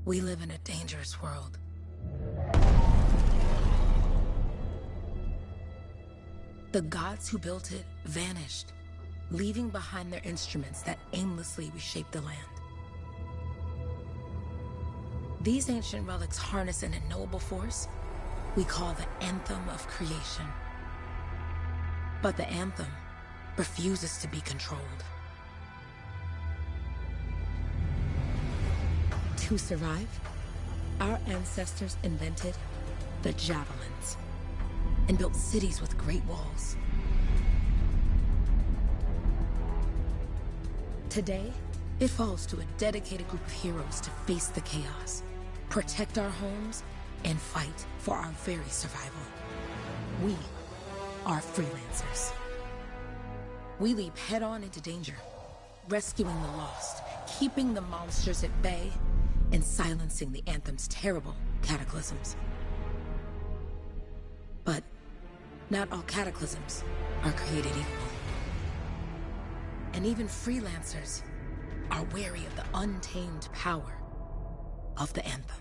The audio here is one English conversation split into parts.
We live in a dangerous world. The gods who built it vanished, leaving behind their instruments that aimlessly reshaped the land. These ancient relics harness an unknowable force we call the Anthem of Creation. But the Anthem refuses to be controlled. To survive, our ancestors invented the javelins and built cities with great walls. Today, it falls to a dedicated group of heroes to face the chaos, protect our homes, and fight for our very survival. We are freelancers. We leap head-on into danger, rescuing the lost, keeping the monsters at bay, and silencing the Anthem's terrible cataclysms. But not all cataclysms are created equal. And even freelancers are wary of the untamed power of the Anthem.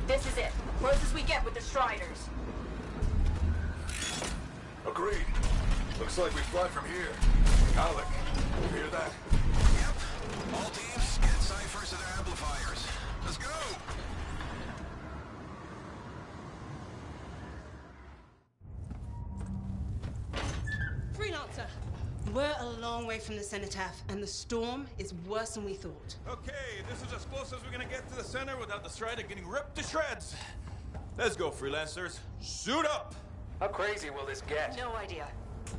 This is it. Closest we get with the Striders. Agreed. Looks like we fly from here. Alec, you hear that? Yep. All teams, get ciphers to their amplifiers. Let's go! Freelancer, we're a long way from the cenotaph, and the storm is worse than we thought. Okay, this is as close as we're gonna get to the center without the Strider getting ripped to shreds. Let's go, freelancers. Suit up! How crazy will this get? No idea.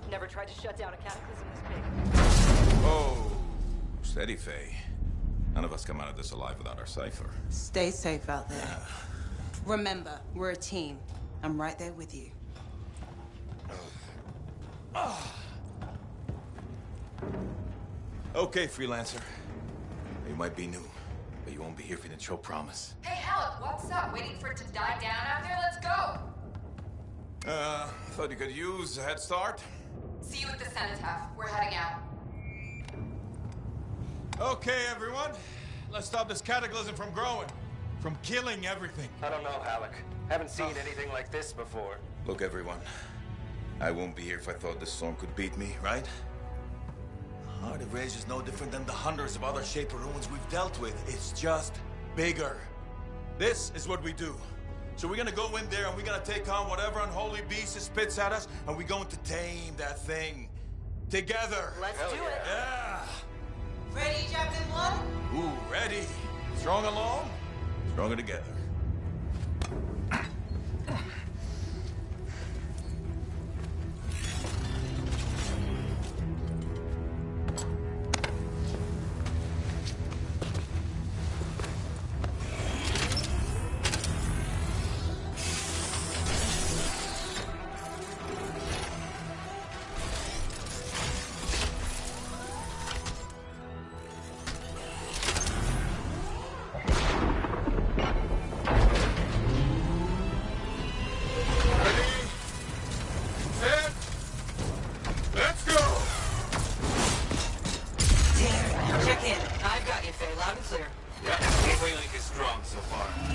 Never tried to shut down a cataclysm this big. Oh, steady, Faye. None of us come out of this alive without our cipher. Stay safe out there. Remember, we're a team. I'm right there with you. Okay, freelancer. You might be new, but you won't be here if you didn't show promise. Hey, Alec, what's up? Waiting for it to die down out there? Let's go! Thought you could use a head start. See you at the cenotaph. We're heading out. Okay, everyone. Let's stop this cataclysm from growing. From killing everything. I don't know, Alec. Haven't seen anything like this before. Look, everyone. I won't be here if I thought this storm could beat me, right? Heart of Rage is no different than the hundreds of other Shaper ruins we've dealt with. It's just bigger. This is what we do. So we're gonna go in there and we're gonna take on whatever unholy beast it spits at us, and we're going to tame that thing. Together. Let's do it. Yeah. Ready, Javelin 1? Ooh, ready. Strong along, stronger together.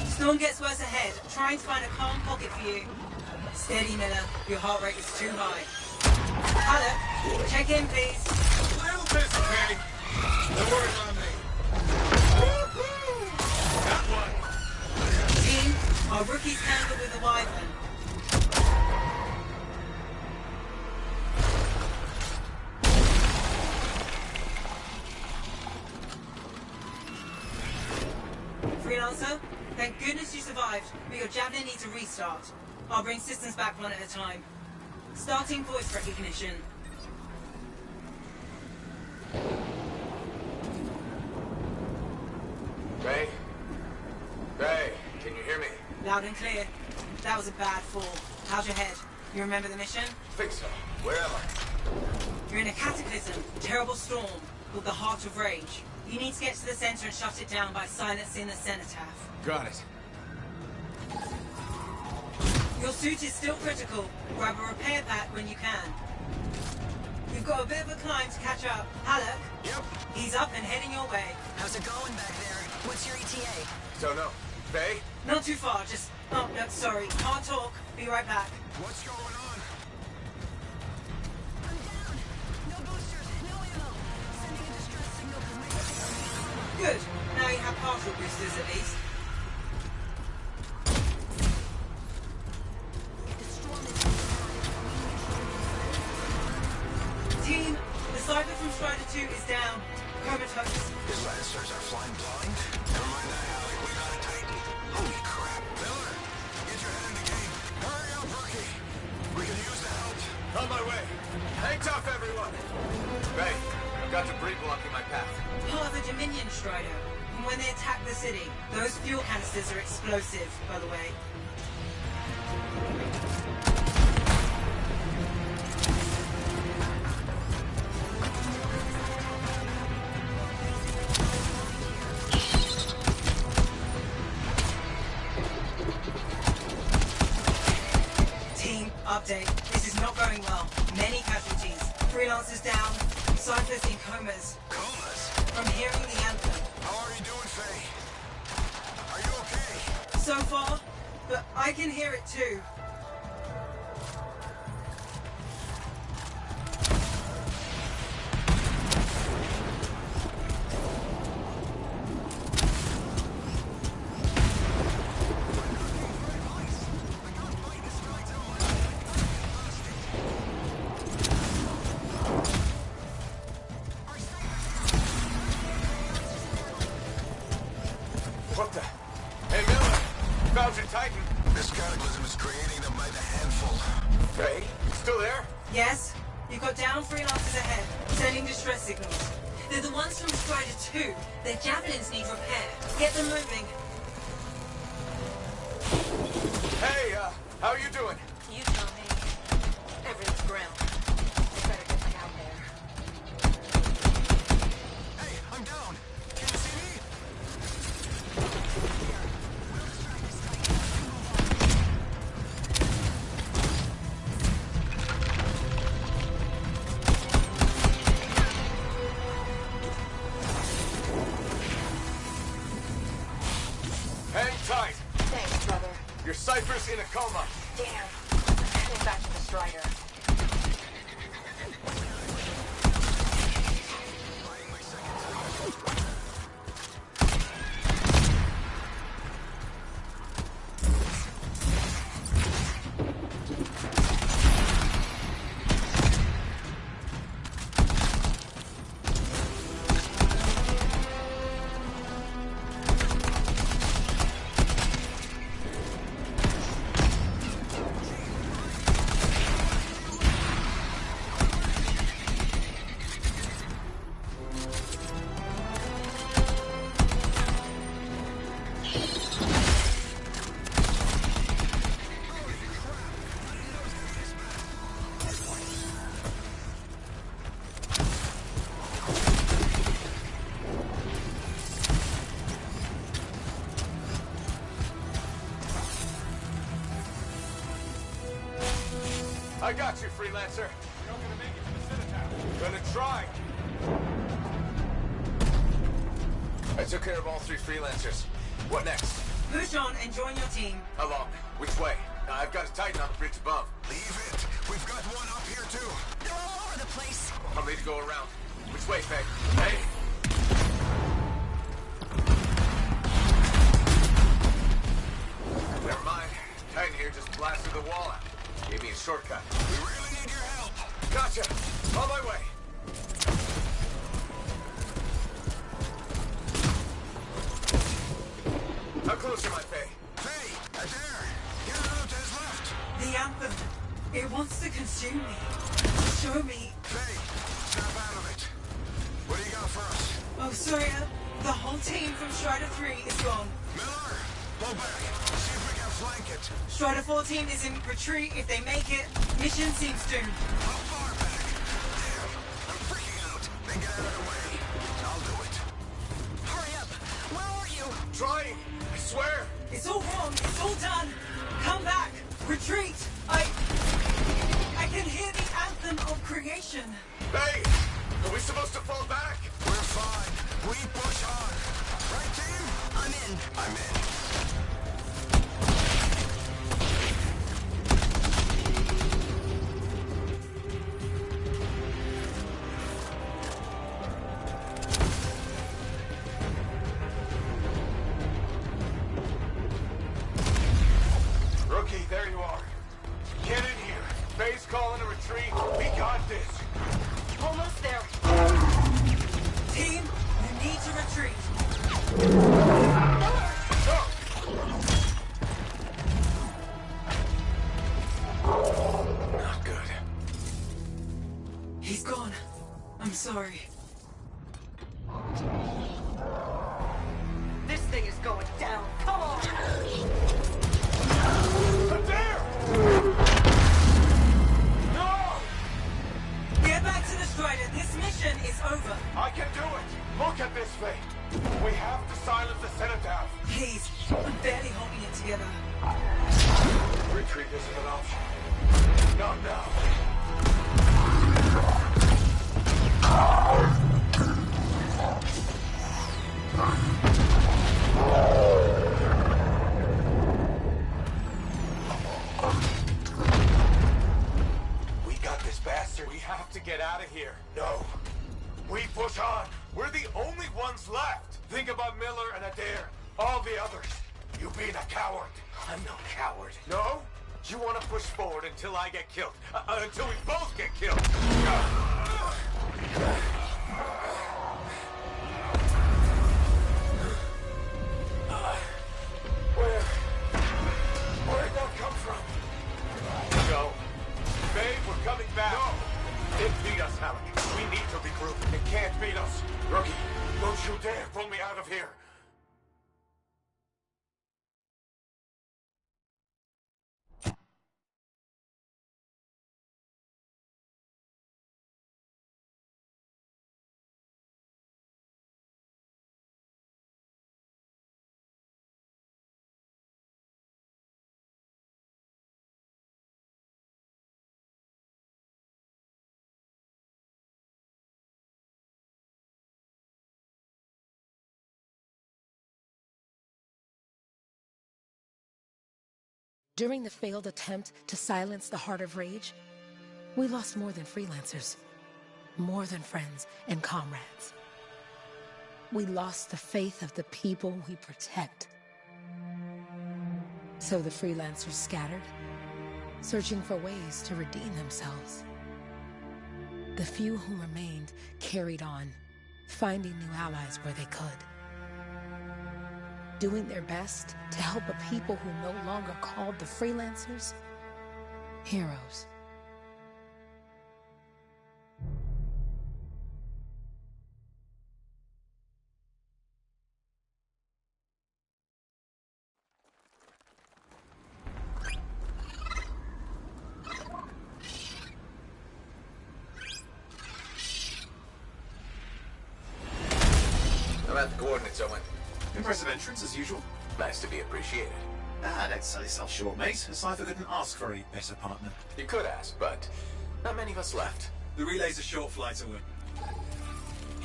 Storm gets worse ahead. Trying to find a calm pocket for you. Steady, Miller. Your heart rate is too high. Hello. Check in, please. A little busy, Penny. Don't worry about me. Got one. Team, our rookies handle with the Wyvern. Freelancer, thank goodness you survived, but your Javelin needs a restart. I'll bring systems back one at a time. Starting voice recognition. Ray? Ray, can you hear me? Loud and clear. That was a bad fall. How's your head? You remember the mission? Think so. Where am I? You're in a cataclysm, terrible storm, called the Heart of Rage. You need to get to the center and shut it down by silencing the cenotaph. Got it. Your suit is still critical. Grab a repair pack when you can. You've got a bit of a climb to catch up. Halleck? Yep. He's up and heading your way. How's it going back there? What's your ETA? Don't know. Faye? Not too far, just... Oh, no, sorry. Can't talk. Be right back. What's going on? I'm down. No boosters, no ammo. Sending a distress signal from my... Good. Now you have partial boosters at least. Team, the Cypher from Strider 2 is down. Comatose. His lancers are flying blind. Never mind that, Alec. We got a Titan. Holy crap. Miller, get your head in the game. Hurry up, rookie. We can use the help. On my way. Hang tough, everyone. Faye, I've got debris blocking my path. Part of the Dominion Strider. And when they attack the city, those fuel canisters are explosive, by the way. Team, update. This is not going well. Many casualties. Freelancers down. Cyphers in comas. Comas? From hearing the anthem. How are you doing, Faye? Are you okay? So far, but I can hear it too. What the? Hey, Miller! Found your Titan. This cataclysm is creating them by the handful. Faye, you still there? Yes, you've got down freelancers ahead, sending distress signals. They're the ones from Strider 2. Their javelins need repair. Get them moving. Hey, how are you doing? You tell me. Everything's grim. Better get me out there. Hey, I'm down. Can you see me? Hang tight. Thanks, brother. Your Cypher's in a coma. Damn. I'm heading back to the Strider. I got you, freelancer. You're not gonna make it to the Citadel. Gonna try. I took care of all 3 freelancers. What next? Push on and join your team. How long? Which way? I've got a Titan on the bridge above. Leave it. We've got one up here, too. They're all over the place. I'll need to go around. Which way, Faye? Hey! Never mind. Titan here just blasted the wall out. Gave me a shortcut. We really need your help. Gotcha! On my way! How close am I, Faye? Faye, there. Here's a note to his left. The anthem. It wants to consume me. Show me. Faye, snap out of it. What do you got for us? Oh, sorry. The whole team from Strider 3 is gone. Miller, pull back. See if we can flank it. Strider 14 is in retreat. If they make it, mission seems doomed. How far back? Damn, I'm freaking out. Then get out of the way. I'll do it. Hurry up. Where are you? Trying! I swear! It's all wrong. It's all done. Come back. Retreat! I can hear the anthem of creation. Hey! Are we supposed to fall back? We're fine. We push on. Right, team? I'm in. I'm in. Rookie, there you are. Get in here. Faye's calling a retreat. We got this. Almost there. Team, you need to retreat. Not good. He's gone. I'm sorry. This thing is going down. Come on! There! No! Get back to the Strider. This mission is over. I can do it! Look at this thing! We have to silence the Cenotaph! Please, I'm barely holding it together. Retreat isn't an option. Not now. We got this bastard. We have to get out of here. No. We push on. We're the only ones left. Think about Miller and Adair. All the others. You being a coward. I'm no coward. No? You want to push forward until I get killed. Until we both get killed. Where'd that come from? Go. Babe, we're coming back. No! It beat us, Halleck. We need to regroup. It can't beat us. Rookie, don't you dare pull me out of here. During the failed attempt to silence the Heart of Rage, we lost more than freelancers, more than friends and comrades. We lost the faith of the people we protect. So the freelancers scattered, searching for ways to redeem themselves. The few who remained carried on, finding new allies where they could. Doing their best to help a people who no longer called the freelancers heroes. I'm at the coordinates, Owen. Impressive entrance, as usual. Nice to be appreciated. Don't sell yourself short, mate. A cipher couldn't ask for a better partner. You could ask, but not many of us left. The relay's a short flight away.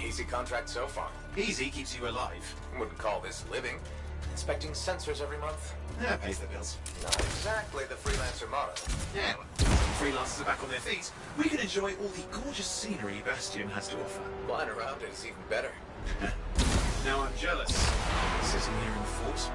Easy contract so far. Easy keeps you alive. Wouldn't call this living. Inspecting sensors every month? Yeah, pays the bills. Not exactly the freelancer motto. Yeah, well, freelancers are back on their feet. We can enjoy all the gorgeous scenery Bastion has to offer. Flying around it is even better. Now I'm jealous. Sitting here in the fort.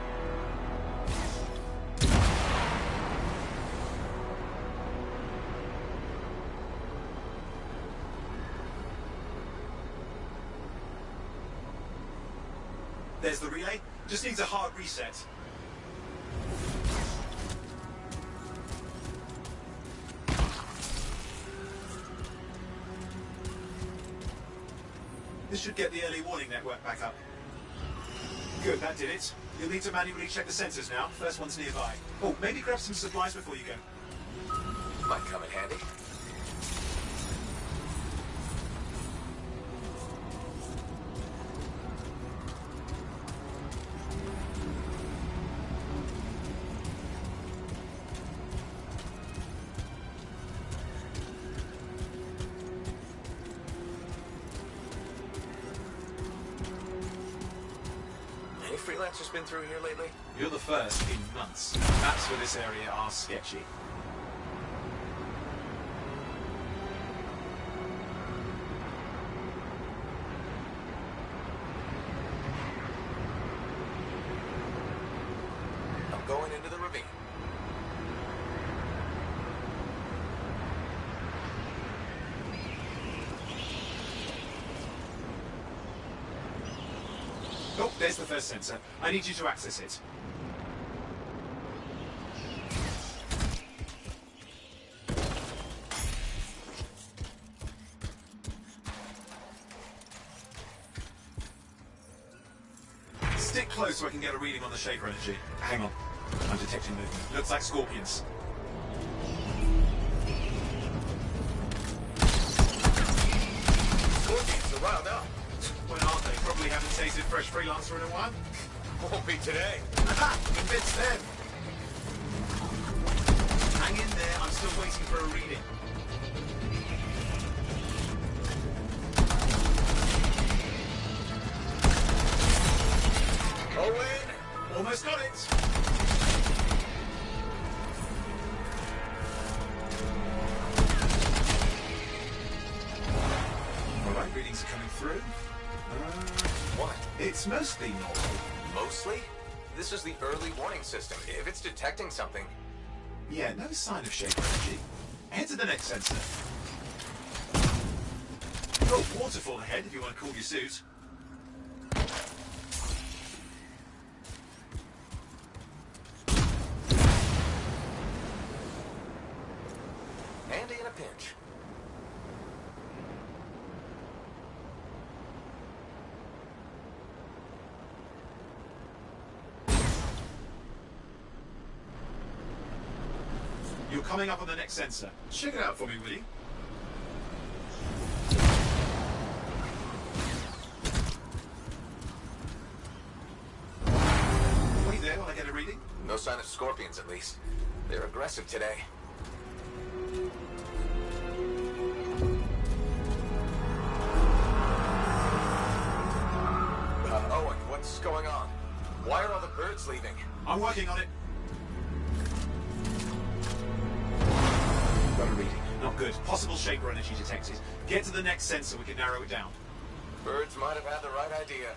There's the relay. Just needs a hard reset. This should get the early warning network back up. Good, that did it. You'll need to manually check the sensors now. First one's nearby. Oh, maybe grab some supplies before you go. Might come in handy. freelancers been through here lately? You're the first in months. Maps for this area are sketchy. I'm going into the ravine. Oh, there's the first sensor. I need you to access it. Stick close so I can get a reading on the shaper energy. Hang on. I'm detecting movement. Looks like scorpions. Scorpions are riled up. When aren't they? Probably haven't tasted fresh freelancer in a while. Won't be today. Aha! Convince them! Hang in there, I'm still waiting for a reading. Owen! Almost got it! Alright, readings are coming through. What? It's mostly normal. Mostly? This is the early warning system. If it's detecting something... Yeah, no sign of shaper energy. Head to the next sensor. Oh, waterfall ahead if you want to cool your suit. Handy in a pinch. You're coming up on the next sensor. Check it out for me, will you? Wait there while I get a reading. No sign of scorpions, at least. They're aggressive today. Owen, what's going on? Why are all the birds leaving? I'm working on it. Got a reading. Not good. Possible shaper energy detected. Get to the next sensor, we can narrow it down. Birds might have had the right idea.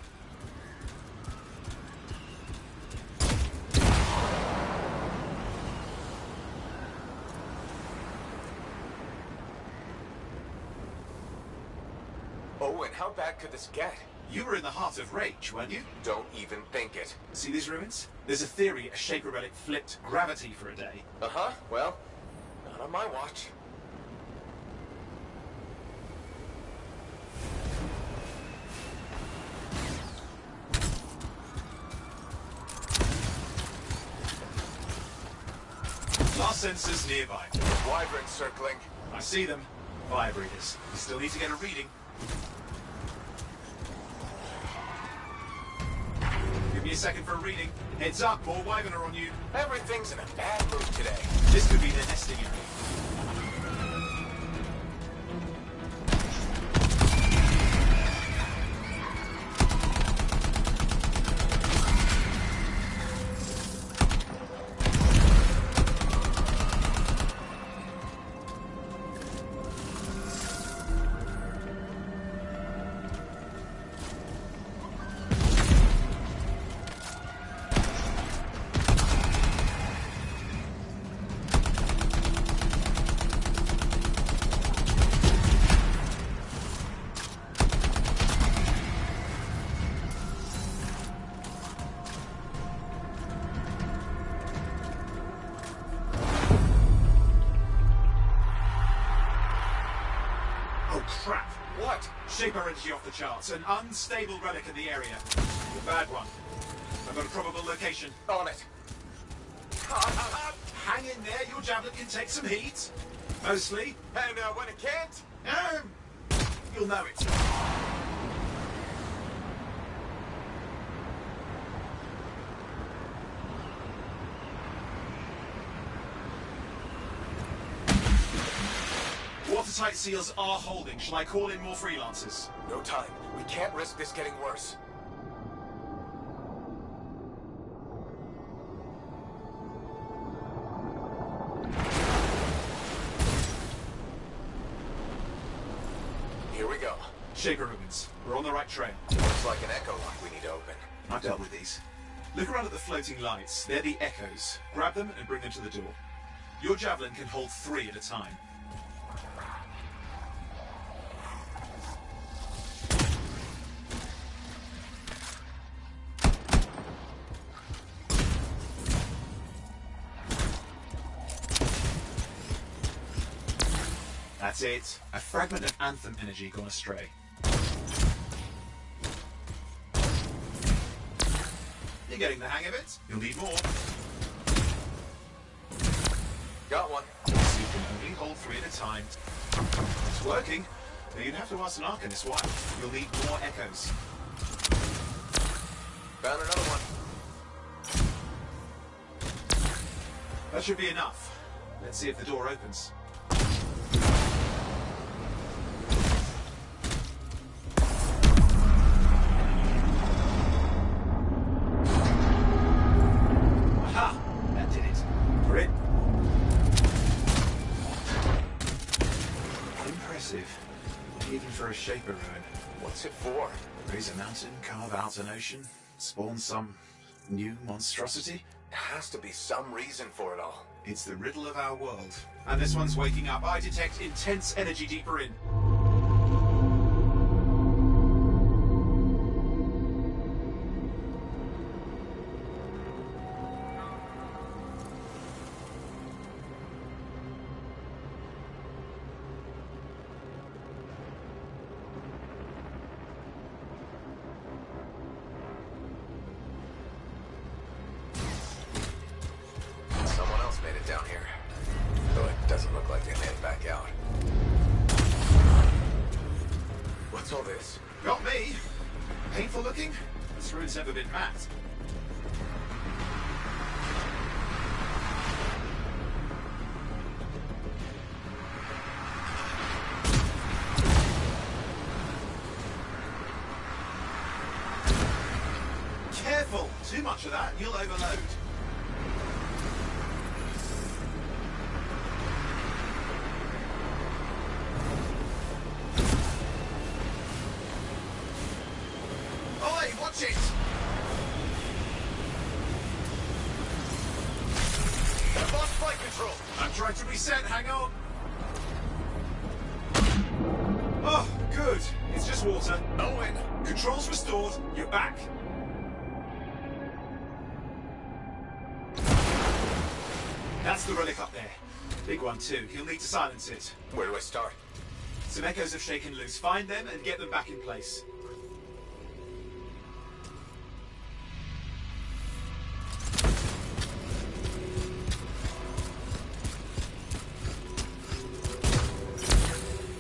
Owen, how bad could this get? You were in the heart of Rage, weren't you? Don't even think it. See these ruins? There's a theory a shaper relic flipped gravity for a day. Uh-huh. Well, not on my watch. Last sensor's nearby. Wyvern circling. I see them. Fire breathers. You still need to get a reading. Give me a second for a reading. Heads up, more Wyvern are on you. Everything's in a bad mood today. This could be their nesting area. Crap! What? Shaper energy off the charts. An unstable relic in the area. A bad one. I've got a probable location. On it. Hang in there, your javelin can take some heat. Mostly. And when it can't? You'll know it. Watertight seals are holding. Shall I call in more freelancers? No time. We can't risk this getting worse. Shaper ruins. We're on the right trail. Looks like an echo lock we need to open. I've dealt with these. Look around at the floating lights. They're the echoes. Grab them and bring them to the door. Your javelin can hold 3 at a time. That's it. A fragment of Anthem energy gone astray. You're getting the hang of it. You'll need more. Got one. So you can only hold 3 at a time. It's working. Now you'd have to ask an Arcanist why. You'll need more echoes. Found another one. That should be enough. Let's see if the door opens. Aha! That did it. We're in. Impressive. Even for a Shaper ruin. What's it for? Raise a mountain, carve out an ocean, spawn some new monstrosity? There has to be some reason for it all. It's the riddle of our world. And this one's waking up. I detect intense energy deeper in. Someone else made it down here. Though it doesn't look like they made it back out. What's all this? Got me. Painful looking? This ruin's never been mapped. Careful! Too much of that, you'll overload. Oi, watch it! I've lost flight control. I'm trying to reset, hang on. Oh, good. It's just water. Owen! Controls restored, you're back. That's the relic up there. Big one too. He'll need to silence it. Where do I start? Some echoes have shaken loose. Find them and get them back in place.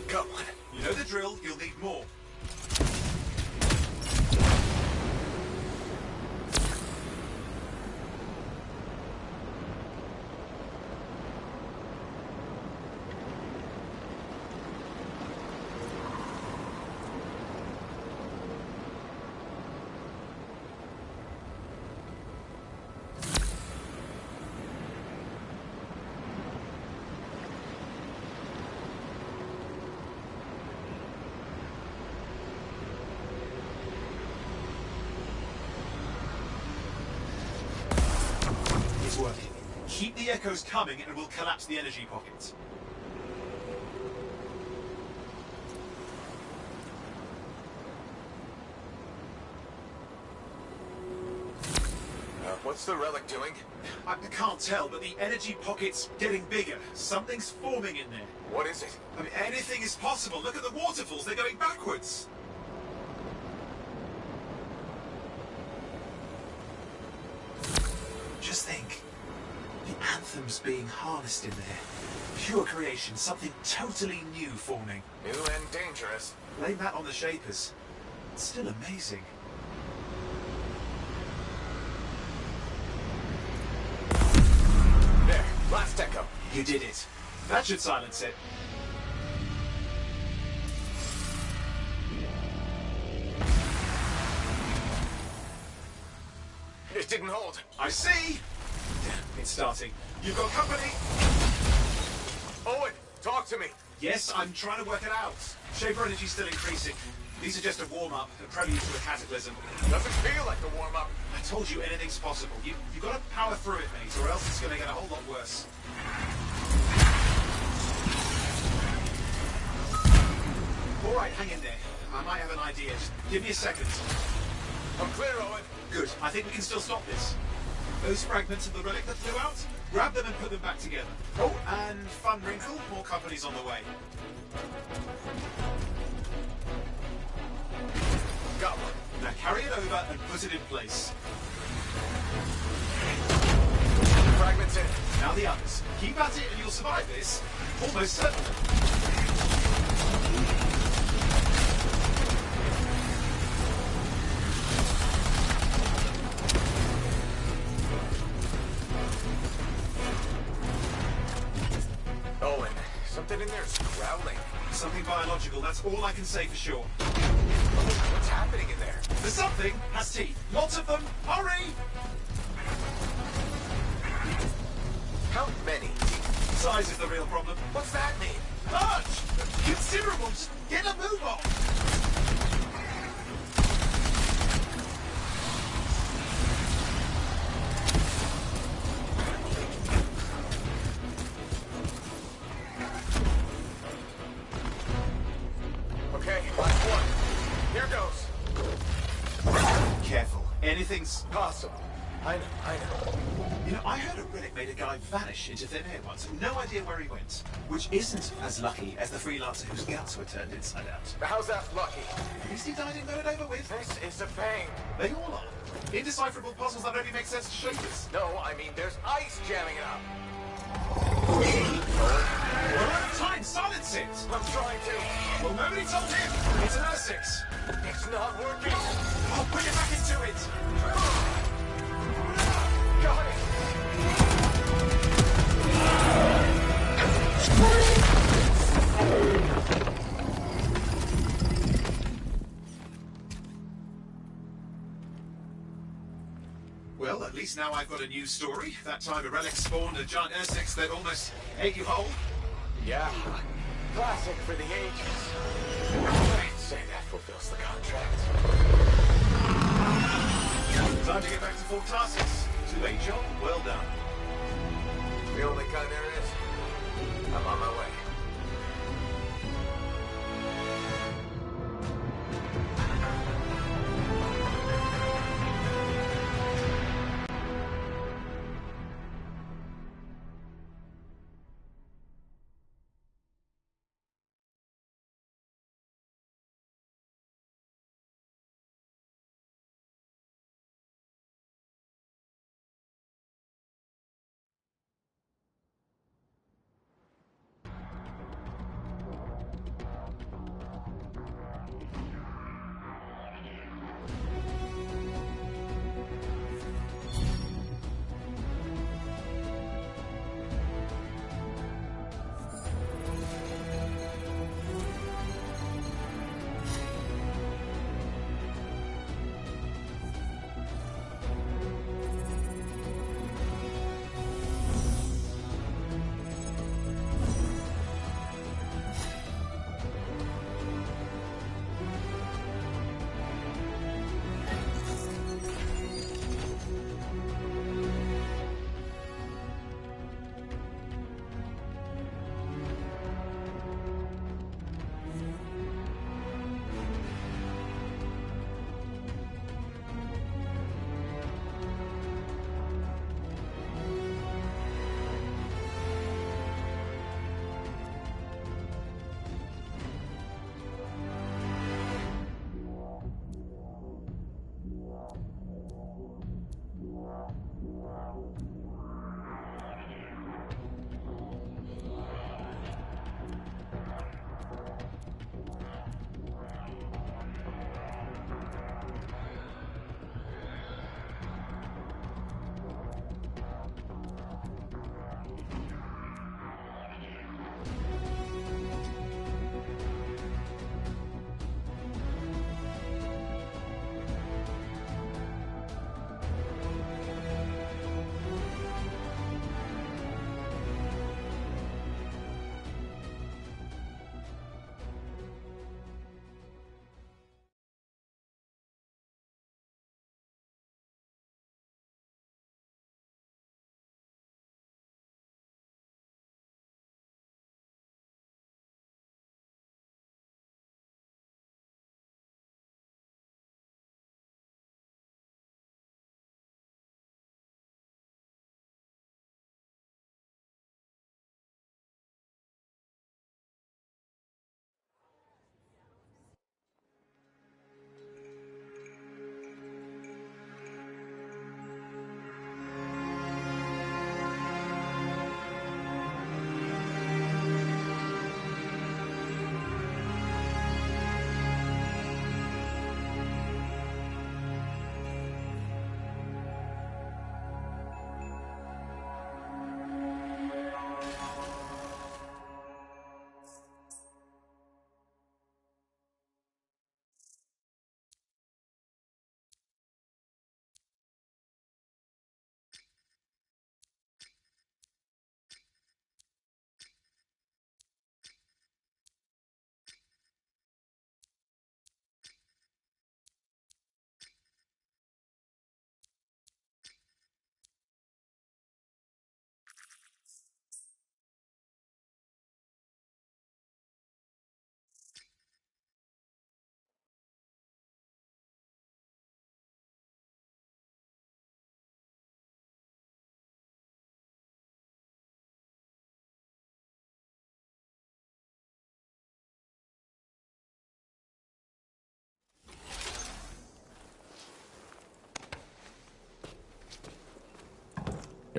Come on. You know the drill, you'll need more. It's working. Keep the echoes coming and we'll collapse the energy pockets. What's the relic doing? I can't tell, but the energy pocket's getting bigger. Something's forming in there. What is it? I mean, anything is possible. Look at the waterfalls. They're going backwards. Just think. The Anthem's being harnessed in there. Pure creation. Something totally new forming. New and dangerous. Blame that on the Shapers. It's still amazing. There. Last echo. You did it. That should silence it. It didn't hold. I see! It's starting. You've got company! Owen, talk to me. Yes, I'm trying to work it out. Shaper energy's still increasing. These are just a warm-up, a prelude to a cataclysm. Doesn't feel like a warm-up. I told you anything's possible. You've got to power through it, mate, or else it's going to get a whole lot worse. All right, hang in there. I might have an idea. Just give me a second. I'm clear, Owen. Good. I think we can still stop this. Those fragments of the relic that flew out, grab them and put them back together. Oh, and fun wrinkle, more companies on the way. Got one. Now carry it over and put it in place. Fragments in. Now the others. Keep at it and you'll survive this. Almost certainly. Owen, something in there is growling. Something biological, that's all I can say for sure. What's happening in there? The something has teeth. Lots of them. Hurry! How many? Size is the real problem. What's that mean? Large! Considerable! Just get a move on! Okay, last one. Here goes. Careful. Anything's... Possible. I know. You know, I heard a relic made a guy vanish into thin air once. No idea where he went. Which isn't as lucky as the freelancer whose guts were turned inside out. How's that lucky? At least he died and got it over with. This is a pain. They all are. Indecipherable puzzles that only make sense to shapers. No, I mean there's ice jamming it up. We're out of time. Silence it. I'm trying to. Well, nobody told him. It's an R6. It's not working. I'll put it back into it. Got it. Well, at least now I've got a new story. That time a relic spawned a giant R6 that almost ate you whole. Yeah. Classic for the ages. I'd say that fulfills the contract. Time to get back to full tasks. To-A job, well done. The only kind there is. I'm on my way.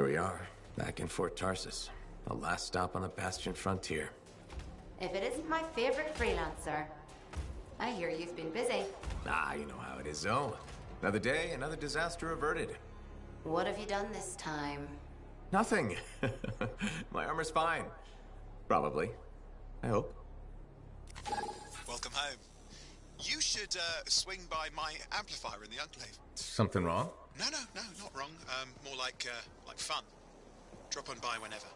Here we are, back in Fort Tarsus. The last stop on the Bastion frontier. If it isn't my favorite freelancer. I hear you've been busy. Ah, you know how it is, though. Another day, another disaster averted. What have you done this time? Nothing. My armor's fine. Probably. I hope. Welcome home. You should swing by my amplifier in the Enclave. Something wrong? No, not wrong. More like fun. Drop on by whenever.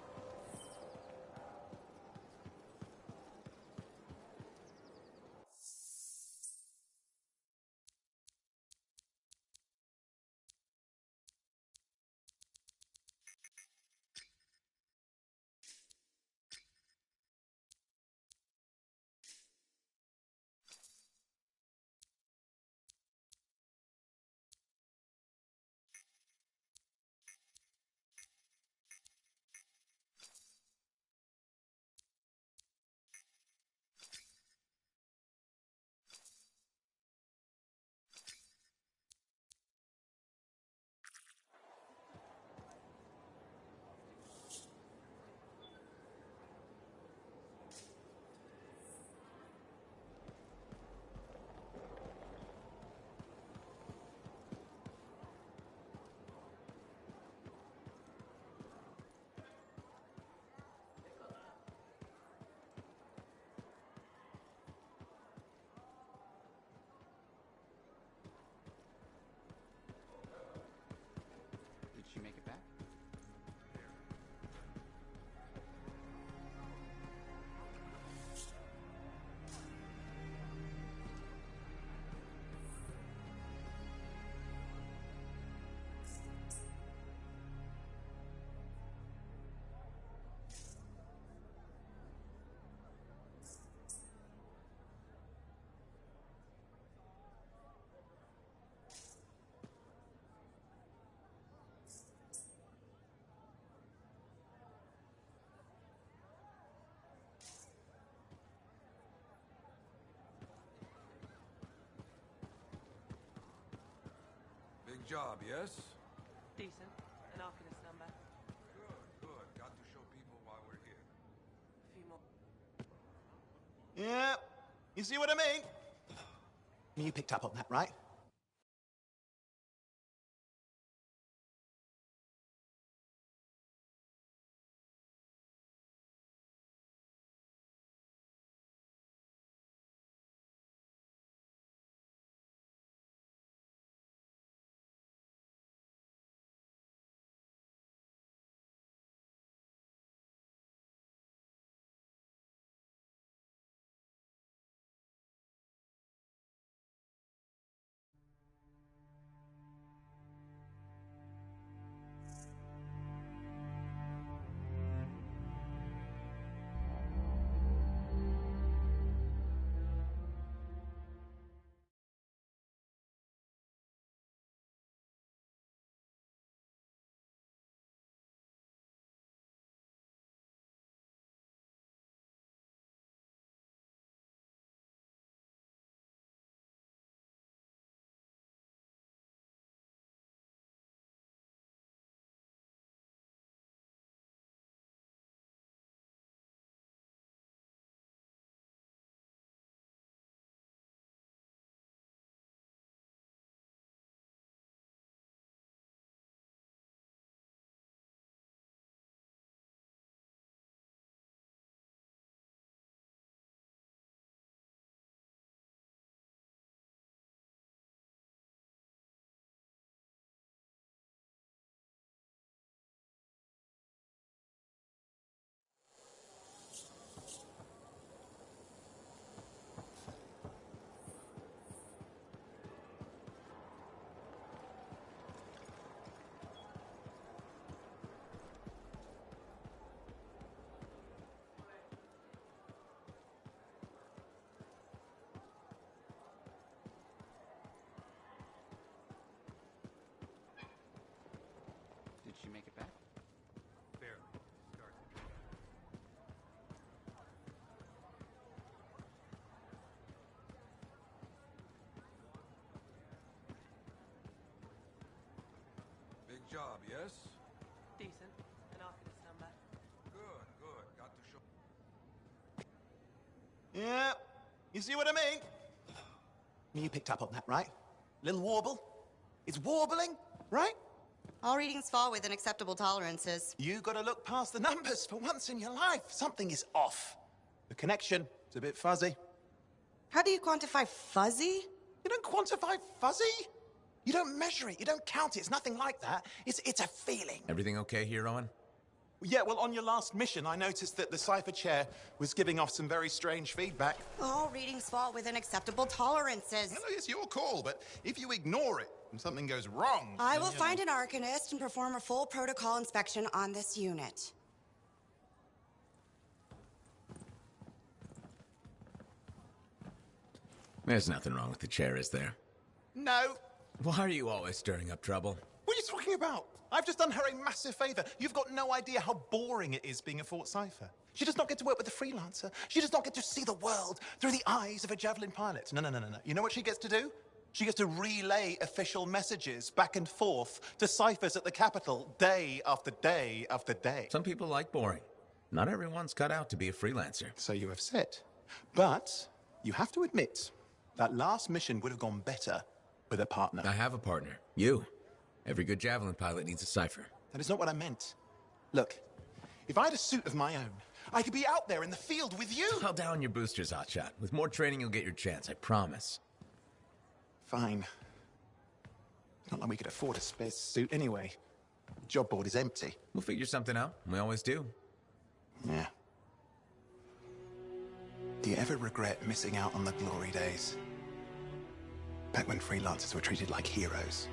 Did she make it back? Big job, yes? Decent. An Arcanist number. Good. Got to show people why we're here. A few more. Yeah, you see what I mean? You picked up on that, right? Did she make it back? Barely. Start to drop. Big job, yes? Decent. Yeah, you see what I mean? You picked up on that, right? Little warble? It's warbling, right? All readings fall within acceptable tolerances. You gotta look past the numbers for once in your life. Something is off. The connection is a bit fuzzy. How do you quantify fuzzy? You don't quantify fuzzy? You don't measure it, you don't count it, it's nothing like that. It's a feeling. Everything okay here, Owen? Yeah, well, on your last mission, I noticed that the cipher chair was giving off some very strange feedback. All readings fall within acceptable tolerances. Well, it's your call, but if you ignore it and something goes wrong... I will find an Arcanist and perform a full protocol inspection on this unit. There's nothing wrong with the chair, is there? No. Why are you always stirring up trouble? What are you talking about? I've just done her a massive favor. You've got no idea how boring it is being a Fort Cipher. She does not get to work with a freelancer. She does not get to see the world through the eyes of a Javelin pilot. No. You know what she gets to do? She gets to relay official messages back and forth to ciphers at the Capitol day after day after day. Some people like boring. Not everyone's cut out to be a freelancer. So you have said. But you have to admit, that last mission would have gone better with a partner. I have a partner. You. Every good Javelin pilot needs a cipher. That is not what I meant. Look, if I had a suit of my own, I could be out there in the field with you. Dial down your boosters, Hotshot. With more training, you'll get your chance, I promise. Fine. Not like we could afford a spare suit anyway. The job board is empty. We'll figure something out. We always do. Yeah. Do you ever regret missing out on the glory days? Back when freelancers were treated like heroes.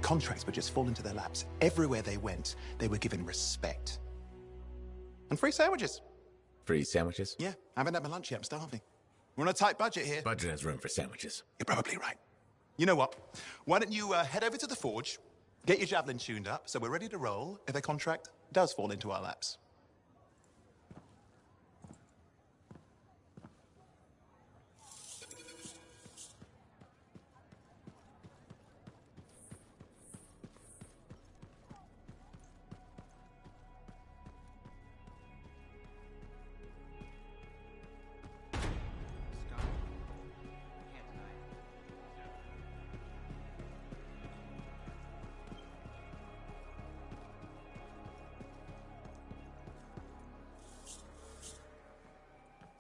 Contracts would just fall into their laps. Everywhere they went, they were given respect. And free sandwiches. Free sandwiches? Yeah, I haven't had my lunch yet. I'm starving. We're on a tight budget here. Budget has room for sandwiches. You're probably right. You know what? Why don't you head over to the forge, get your Javelin tuned up, so we're ready to roll if a contract does fall into our laps.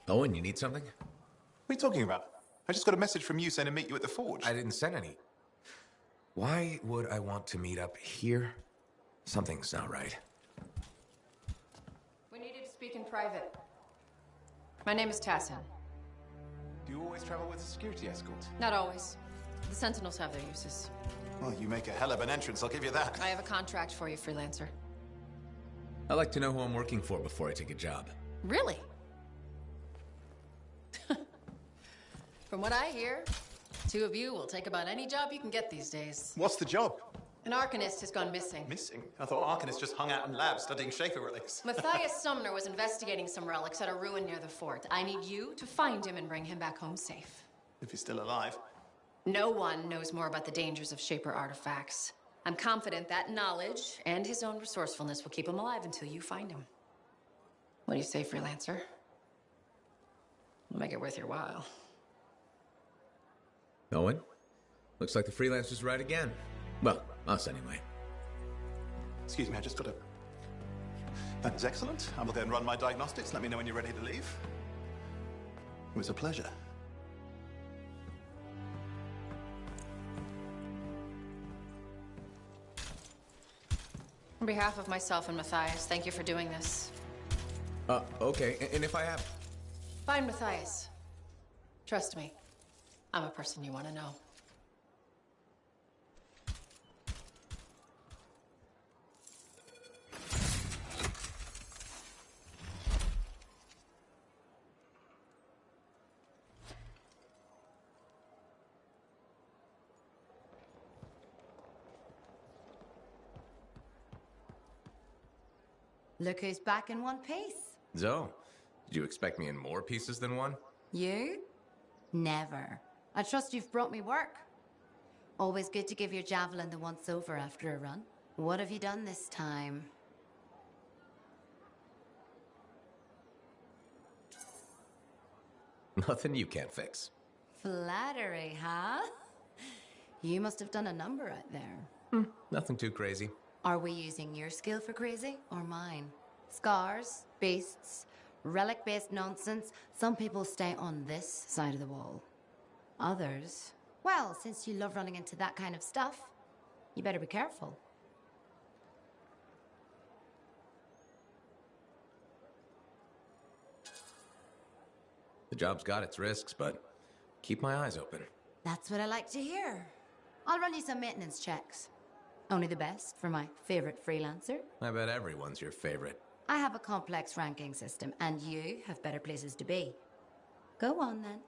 Owen, you need something? What are you talking about? I just got a message from you saying to meet you at the forge. I didn't send any. Why would I want to meet up here? Something's not right. We needed to speak in private. My name is Tassin. Do you always travel with a security escort? Not always. The Sentinels have their uses. Well, you make a hell of an entrance, I'll give you that. I have a contract for you, freelancer. I like to know who I'm working for before I take a job. Really? From what I hear, two of you will take about any job you can get these days. What's the job? An Arcanist has gone missing. Missing? I thought Arcanists just hung out in labs studying Shaper relics. Matthias Sumner was investigating some relics at a ruin near the fort. I need you to find him and bring him back home safe. If he's still alive. No one knows more about the dangers of Shaper artifacts. I'm confident that knowledge and his own resourcefulness will keep him alive until you find him. What do you say, freelancer? We'll make it worth your while. Owen? Looks like the freelancer's right again. Well, us anyway. Excuse me, I just got a... That is excellent. I will then run my diagnostics. Let me know when you're ready to leave. It was a pleasure. On behalf of myself and Matthias, thank you for doing this. Okay. And if I have... Find Matthias. Trust me. I'm a person you want to know. Look who's back in one piece. Zoe, did you expect me in more pieces than one? You? Never. I trust you've brought me work. Always good to give your Javelin the once-over after a run. What have you done this time? Nothing you can't fix. Flattery, huh? You must have done a number out there. Nothing too crazy. Are we using your skill for crazy or mine? Scars, beasts, relic-based nonsense. Some people stay on this side of the wall. Others, well, since you love running into that kind of stuff, you better be careful. The job's got its risks, but keep my eyes open. That's what I like to hear. I'll run you some maintenance checks. Only the best for my favorite freelancer. I bet everyone's your favorite. I have a complex ranking system, and you have better places to be. Go on, then.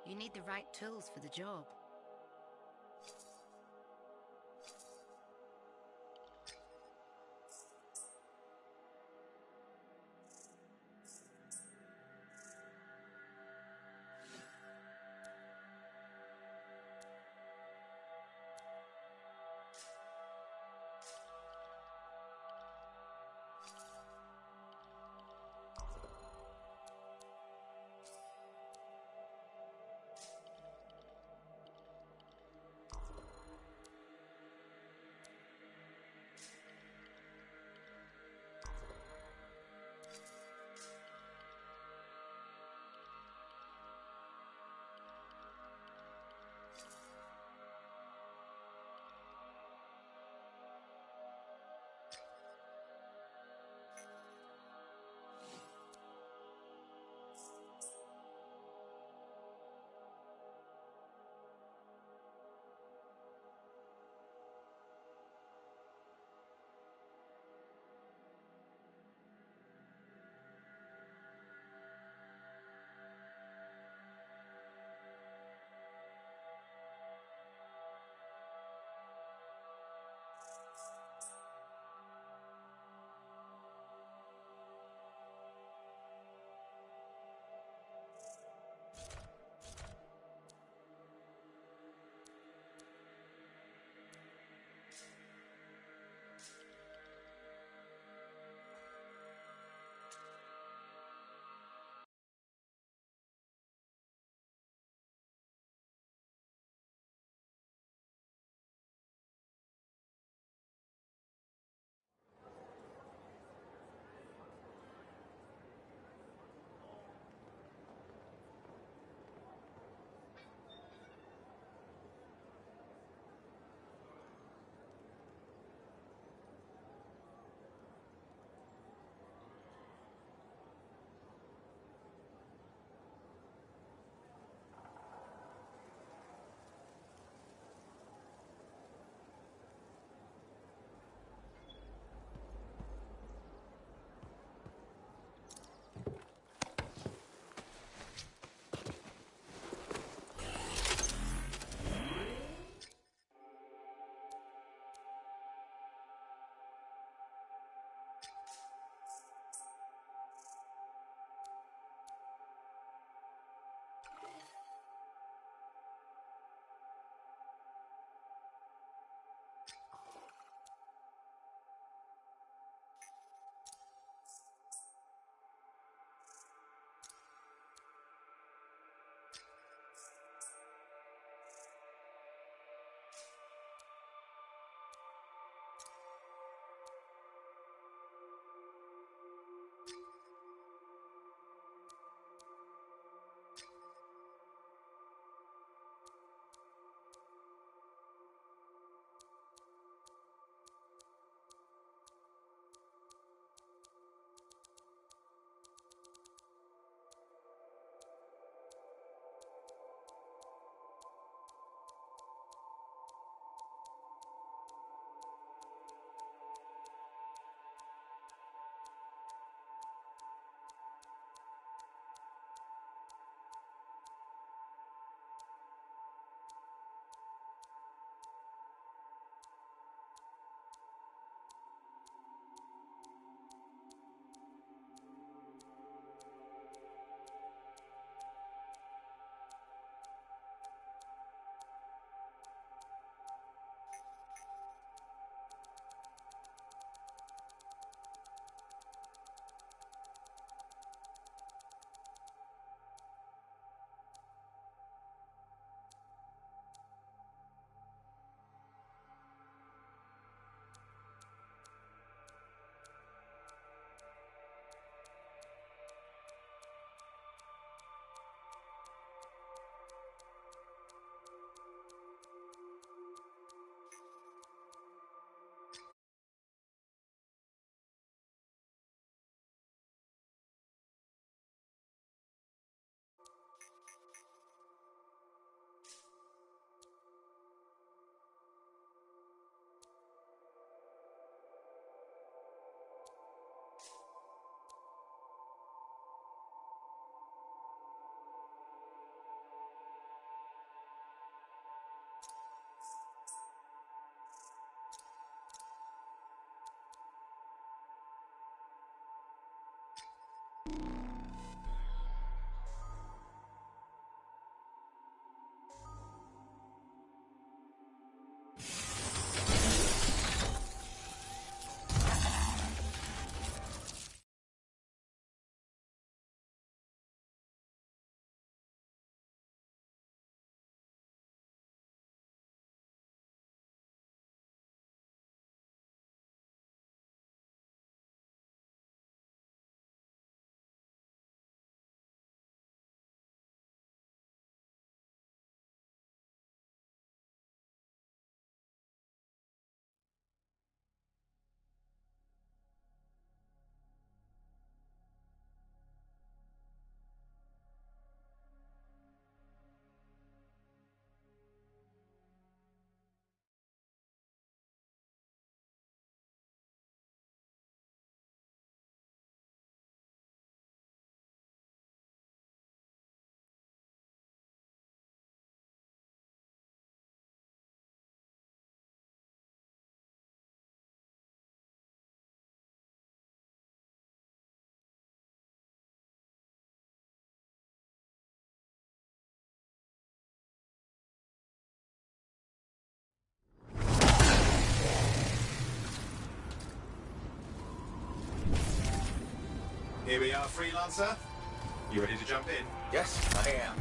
You need the right tools for the job. Here we are, Freelancer. You ready to jump in? Yes, I am.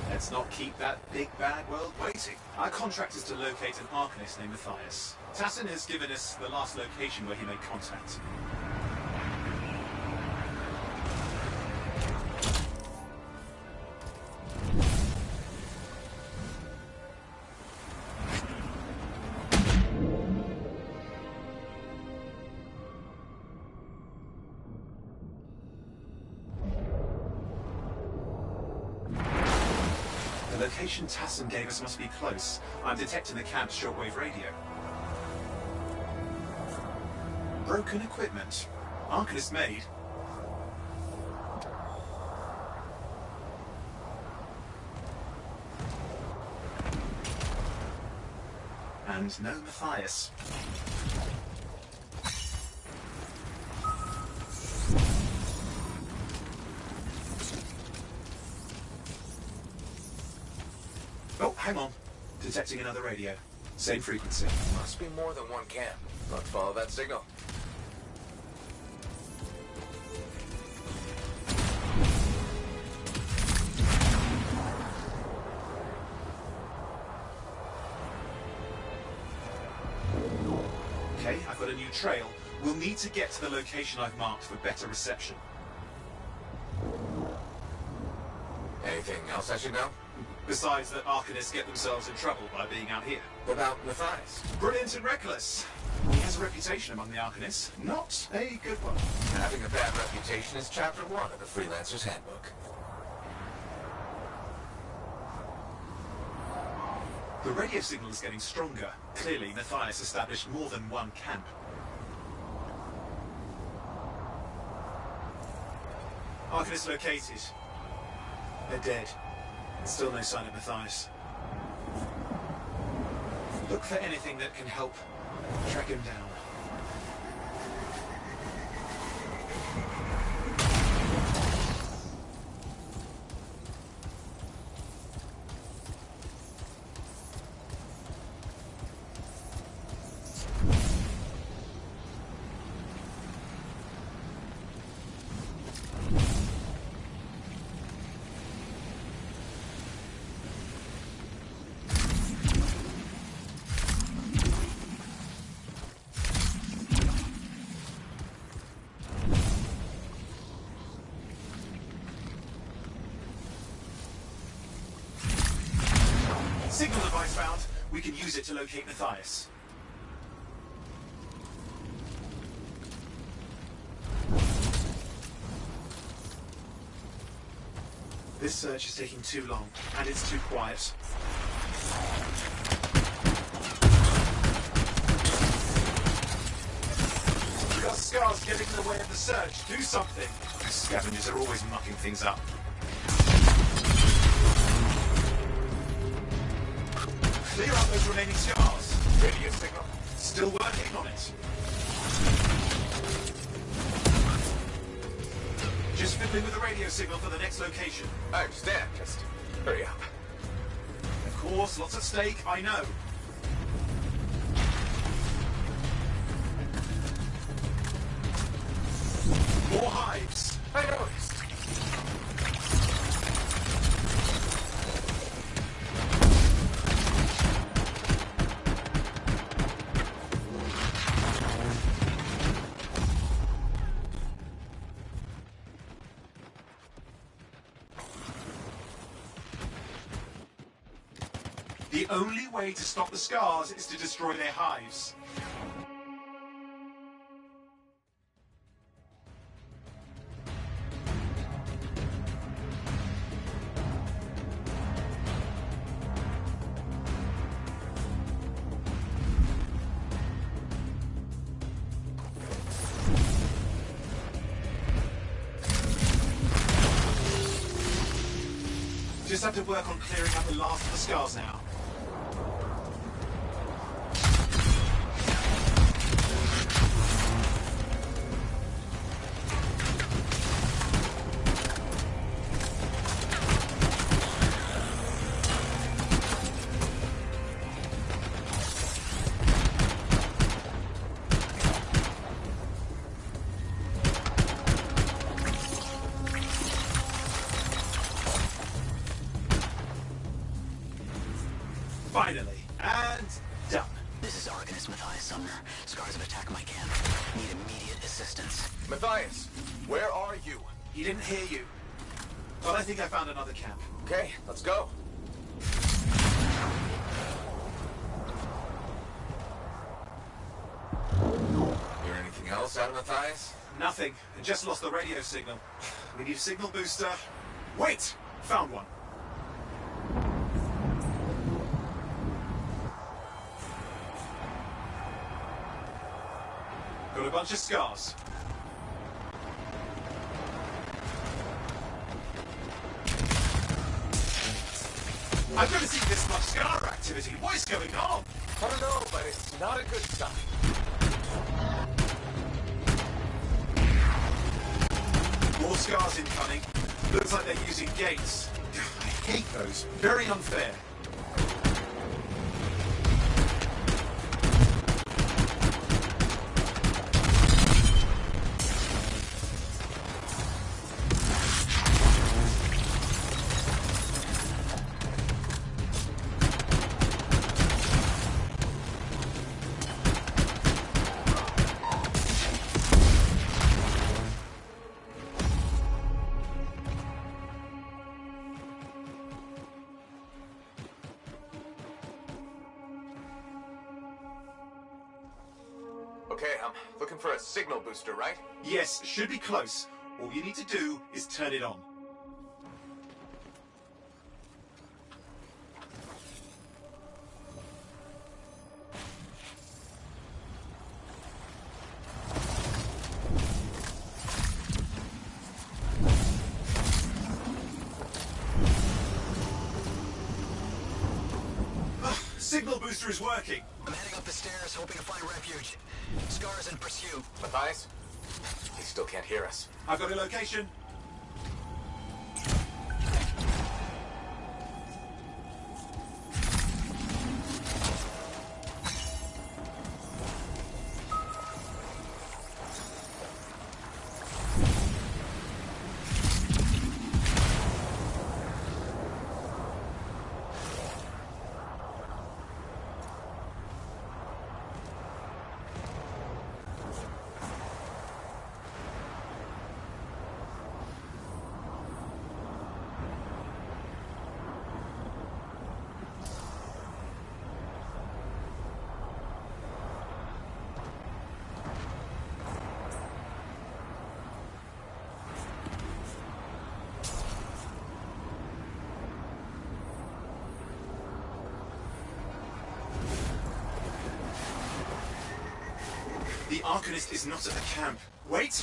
Let's not keep that big bad world waiting. Our contract is to locate an Arcanist named Matthias. Tassin has given us the last location where he made contact. The location Tassin gave us must be close. I'm detecting the camp's shortwave radio. Broken equipment. Arcanist made. And no Matthias. Oh, hang on. Detecting another radio. Same frequency. Must be more than one camp. Let's follow that signal. Okay, I've got a new trail. We'll need to get to the location I've marked for better reception. Anything else I should know? Besides that Arcanists get themselves in trouble by being out here. What about Matthias? Brilliant and reckless. He has a reputation among the Arcanists. Not a good one. Having a bad reputation is chapter 1 of the Freelancer's Handbook. The radio signal is getting stronger. Clearly, Matthias established more than one camp. Arcanists located. They're dead. Still no sign of Matthias. Look for anything that can help track him down. Signal device found. We can use it to locate Matthias. This search is taking too long, and it's too quiet. We've got scars getting in the way of the search. Do something. Scavengers are always mucking things up. Clear out those remaining scars. Radio signal. Still working on it. Just fiddling with the radio signal for the next location. I understand. Just hurry up. Of course, lots at stake, I know. More hives. I noticed. The only way to stop the scars is to destroy their hives. Just have to work on clearing out the last of the scars now. Finally. And done. This is Arcanist Matthias Sumner. Scars have attacked my camp. Need immediate assistance. Matthias, where are you? He didn't hear you. But I think I found another camp. Okay, let's go. Hear anything else out of Matthias? Nothing. I just lost the radio signal. We need a signal booster. Wait! Found one. Got a bunch of scars. I've never seen this much scar activity. What is going on? I don't know, but it's not a good sign. More scars incoming. Looks like they're using gates. I hate those. Very unfair. Okay, I'm looking for a signal booster, right? Yes, should be close. All you need to do is turn it on. Signal booster is working. I'm heading up the stairs, hoping to find refuge. Scars in pursuit. Matthias? He still can't hear us. I've got a location. The Arcanist is not at the camp. Wait!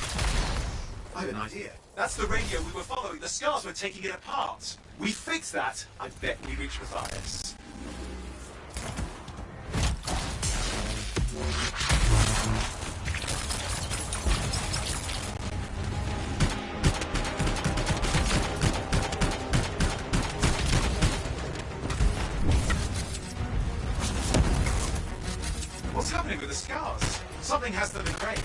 I have an idea. That's the radio we were following. The scars were taking it apart. We fix that, I bet we reach Matthias. What's happening with the scars? Something has them in range.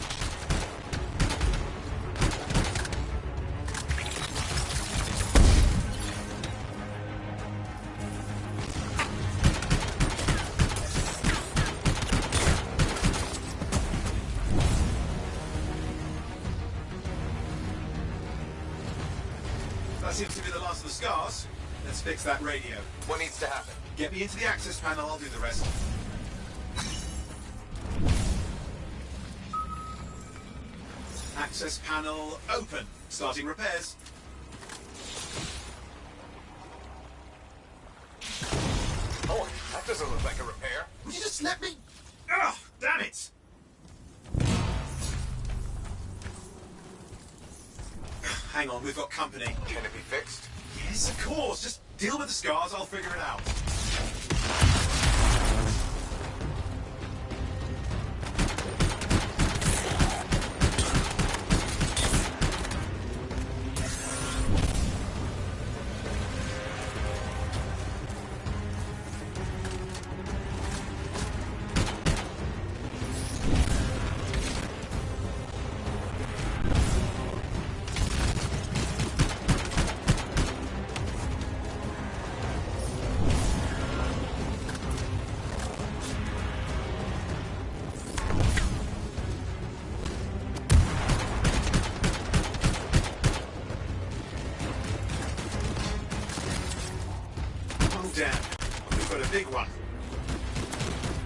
That seems to be the last of the scars. Let's fix that radio. What needs to happen? Get me into the access panel, I'll do the rest. Access panel open. Starting repairs. Oh, that doesn't look like a repair. Would you just let me? Ugh, damn it! Hang on, we've got company. Can it be fixed? Yes, of course. Just deal with the scars, I'll figure it out. damn. We've got a big one.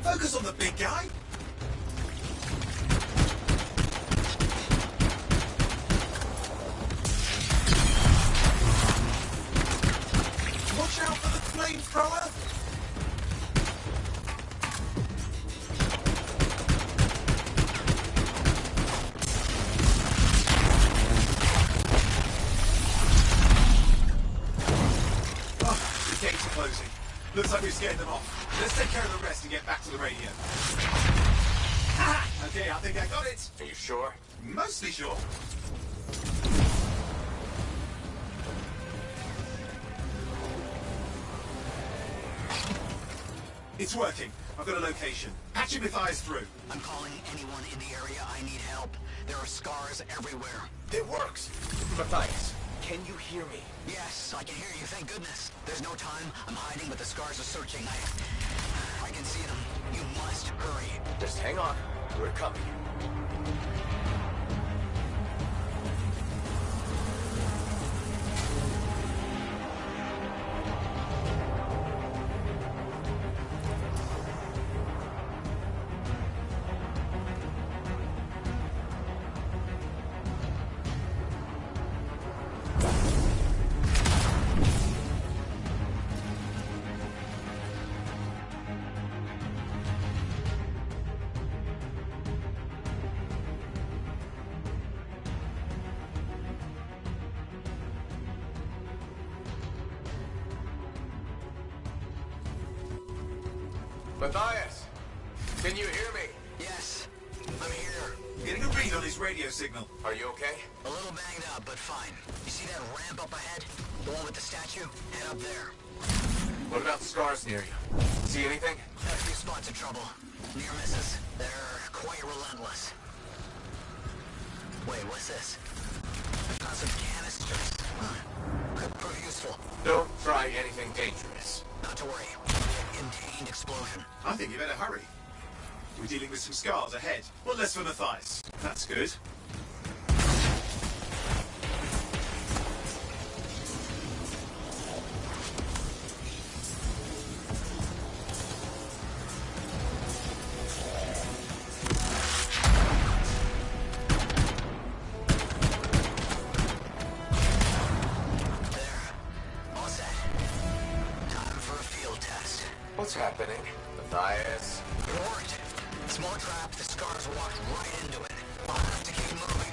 Focus on the big guy. Watch out for the flamethrower. Closing. Looks like we've scared them off. Let's take care of the rest and get back to the radio. Okay, I think I got it. Are you sure? Mostly sure. It's working. I've got a location. Patching Matthias through. I'm calling anyone in the area. I need help. There are scars everywhere. It works. Matthias, can you hear me? Yes, I can hear you, thank goodness. There's no time. I'm hiding, but the scars are searching. I can see them. You must hurry. Just hang on. We're coming. Matthias, can you hear me? Yes, I'm here. Getting a read on his radio signal. Are you okay? A little banged up, but fine. You see that ramp up ahead? The one with the statue? Head up there. What about scars near you? See anything? A few spots of trouble. Near misses. They're quite relentless. Wait, what's this? Got some canisters. Could prove useful. Don't try anything dangerous. Not to worry. Contained explosion. I think you better hurry. We're dealing with some scars ahead. One less for Matthias. That's good. What's happening? Matthias? It worked. Small trap, the scars walked right into it. I'll have to keep moving.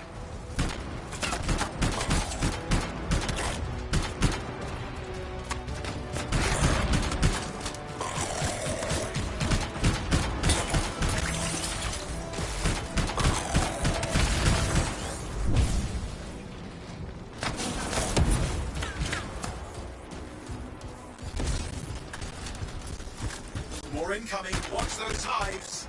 More incoming. Watch those hives.